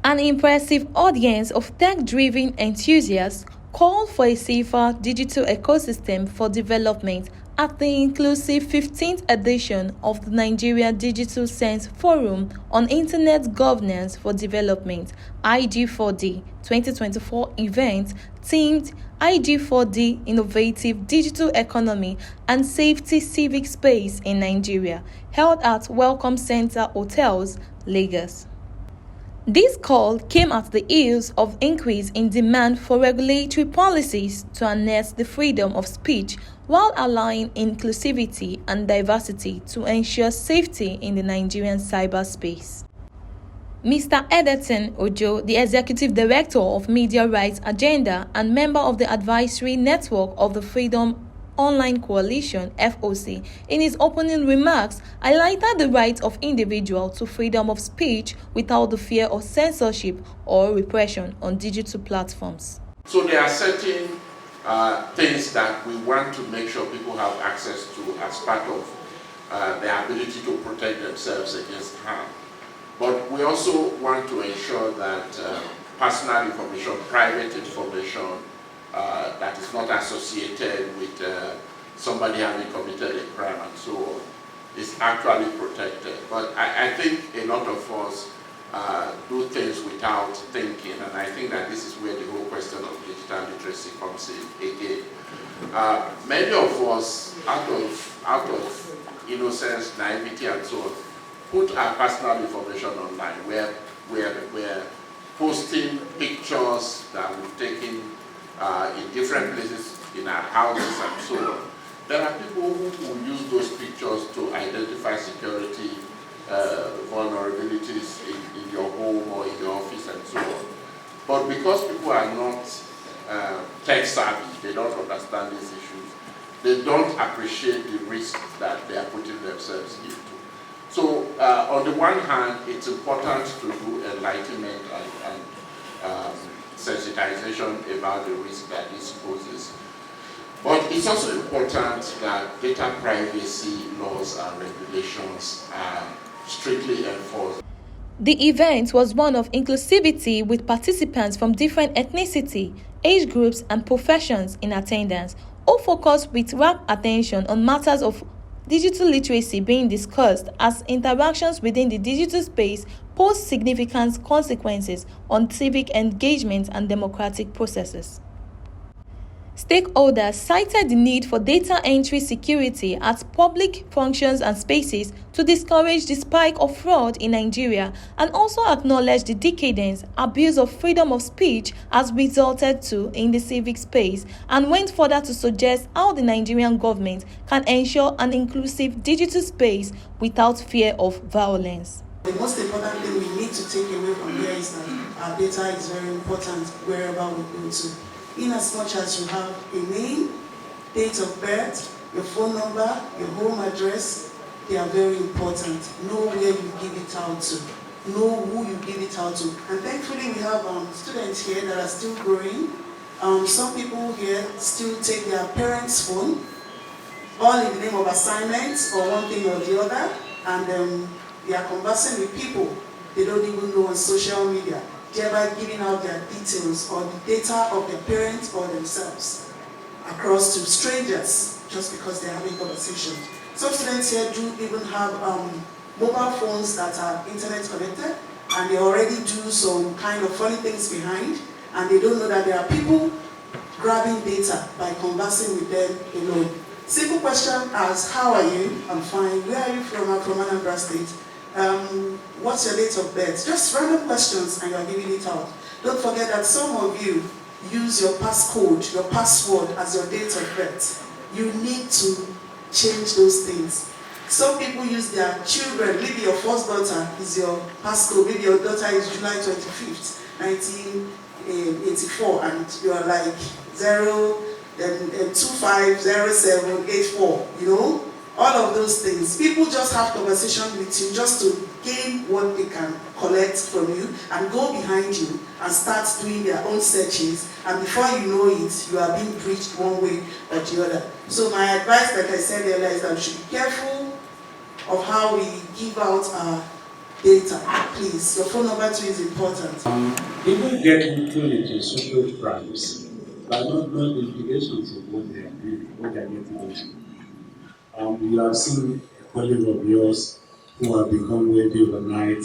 An impressive audience of tech-driven enthusiasts called for a safer digital ecosystem for development at the inclusive 15th edition of the Nigeria Digital Sense Forum on Internet Governance for Development (IG4D) 2024 event themed IG4D Innovative Digital Economy and Safety Civic Space in Nigeria, held at Welcome Center Hotels, Lagos. This call came at the heels of increase in demand for regulatory policies to harness the freedom of speech while allowing inclusivity and diversity to ensure safety in the Nigerian cyberspace. Mr. Edeton Ojo, the Executive Director of Media Rights Agenda and member of the Advisory Network of the Freedom Online Coalition (FOC), in his opening remarks, highlighted the right of individuals to freedom of speech without the fear of censorship or repression on digital platforms. So there are certain things that we want to make sure people have access to as part of their ability to protect themselves against harm. But we also want to ensure that personal information, private information, that is not associated with somebody having committed a crime and so on, is actually protected. But I think a lot of us do things without thinking, and I think that this is where the whole question of digital literacy comes in again. Many of us, out of innocence, naivety, and so on, put our personal information online. We're posting pictures that we've taken in different places in our houses and so on. There are people who will use those pictures to identify security vulnerabilities in your home or in your office and so on. But because people are not tech savvy, they don't understand these issues, they don't appreciate the risk that they are putting themselves into. So on the one hand, it's important to do enlightenment and sensitization about the risk that this poses. But it's also important that data privacy laws and regulations are strictly enforced. The event was one of inclusivity with participants from different ethnicity, age groups and professions in attendance, all focused with rapt attention on matters of digital literacy being discussed as interactions within the digital space pose significant consequences on civic engagement and democratic processes. Stakeholders cited the need for data entry security at public functions and spaces to discourage the spike of fraud in Nigeria and also acknowledged the decadence abuse of freedom of speech has resulted to in the civic space and went further to suggest how the Nigerian government can ensure an inclusive digital space without fear of violence. The most important thing we need to take away from here is that our data is very important wherever we go to. In as much as you have a name, date of birth, your phone number, your home address, they are very important. Know where you give it out to. Know who you give it out to. And thankfully we have students here that are still growing. Some people here still take their parents' phone, all in the name of assignments or one thing or the other, and they are conversing with people they don't even know on social media, thereby giving out their details or the data of their parents or themselves across to strangers just because they're having conversations. Some students here do even have mobile phones that are internet connected, and they already do some kind of funny things behind, and they don't know that there are people grabbing data by conversing with them alone. Simple question as, how are you? I'm fine. Where are you from? I'm from Anambra State. What's your date of birth? Just random questions and you're giving it out. Don't forget that some of you use your passcode, your password as your date of birth. You need to change those things. Some people use their children. Maybe your first daughter is your passcode. Maybe your daughter is July 25th, 1984, and you are like 250784, you know? All of those things. People just have conversation with you just to gain what they can collect from you and go behind you and start doing their own searches, and before you know it, you are being breached one way or the other. So my advice, like I said earlier, is that we should be careful of how we give out our data, please. Your phone number too is important. People get into social crimes by not knowing the implications of what they are doing, what they are getting into. You have seen a colleague of yours who have become wealthy overnight.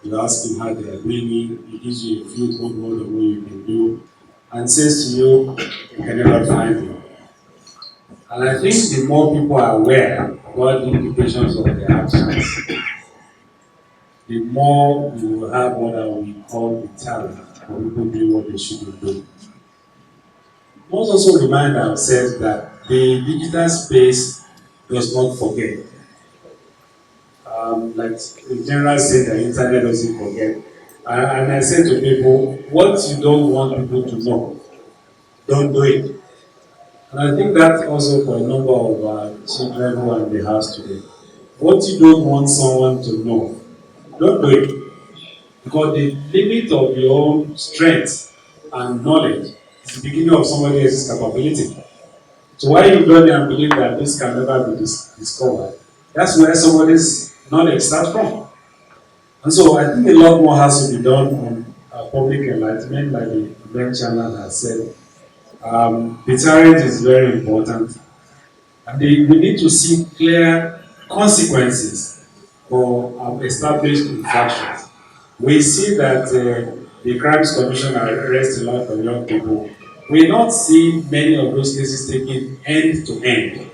You ask him how they are doing, he gives you a few good word of what you can do, and says to you, you can never find him. And I think the more people are aware about the implications of their actions, the more you will have what we call deterrent for people doing what they shouldn't do. We must also remind ourselves that the digital space does not forget. Like in general say the internet doesn't forget. And I say to people, what you don't want people to know, don't do it. And I think that also for a number of children who are in the house today. What you don't want someone to know, don't do it. Because the limit of your own strength and knowledge is the beginning of somebody else's capability. So why you don't and believe that this can never be discovered, that's where somebody's knowledge starts from. And so I think a lot more has to be done on public enlightenment, like the event channel has said. Deterrence is very important. And we need to see clear consequences for established infractions. We see that the Crimes Commission arrests a lot of young people. We not see many of those cases taken end to end.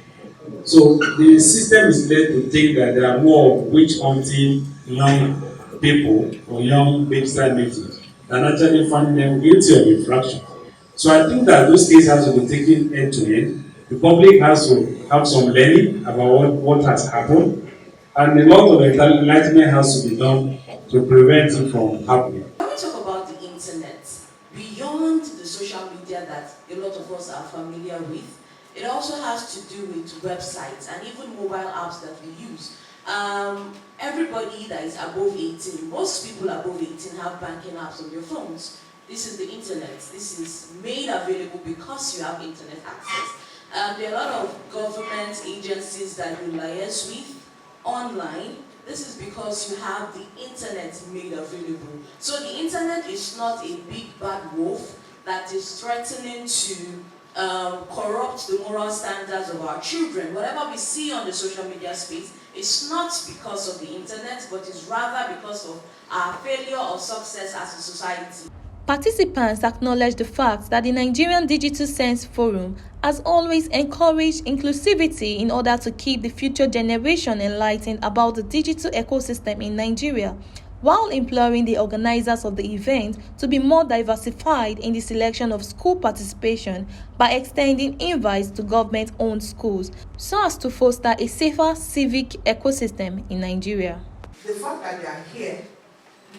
So the system is led to think that there are more witch hunting young people or young baby victims than actually finding them guilty of infraction. So I think that those cases have to be taken end to end. The public has to have some learning about what has happened, and a lot of enlightenment has to be done to prevent it from happening. When we talk about the internet, beyond the social media that a lot of us are familiar with, it also has to do with websites and even mobile apps that we use. Everybody that is above 18, most people above 18 have banking apps on their phones. This is the internet. This is made available because you have internet access. There are a lot of government agencies that you liaise with online. This is because you have the internet made available. So the internet is not a big bad wolf that is threatening to corrupt the moral standards of our children. Whatever we see on the social media space is not because of the internet, but is rather because of our failure or success as a society. Participants acknowledged the fact that the Nigerian Digital Sense Forum has always encouraged inclusivity in order to keep the future generation enlightened about the digital ecosystem in Nigeria, while imploring the organizers of the event to be more diversified in the selection of school participation by extending invites to government-owned schools so as to foster a safer civic ecosystem in Nigeria. The fact that they are here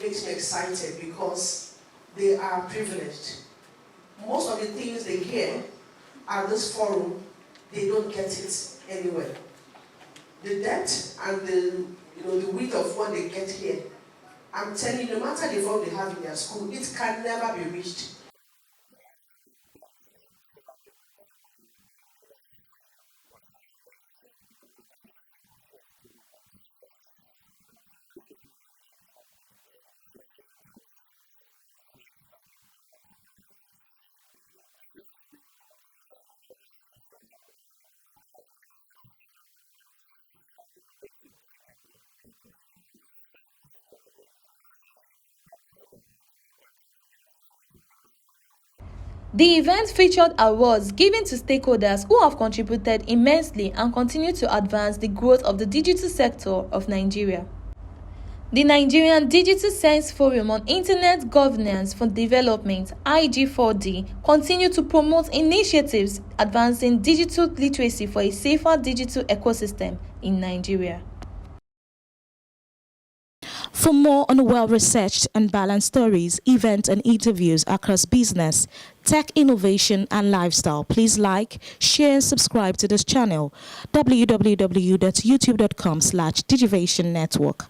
makes me excited because they are privileged. Most of the things they hear at this forum, they don't get it anywhere. The depth and the width of what they get here, I'm telling you, no matter the form they have in their school, it can never be reached. The event featured awards given to stakeholders who have contributed immensely and continue to advance the growth of the digital sector of Nigeria. The Nigerian Digital Sense Forum on Internet Governance for Development (IG4D) continue to promote initiatives advancing digital literacy for a safer digital ecosystem in Nigeria. For more on well-researched and balanced stories, events and interviews across business, tech innovation and lifestyle, please like, share and subscribe to this channel, www.youtube.com/digivationnetwork.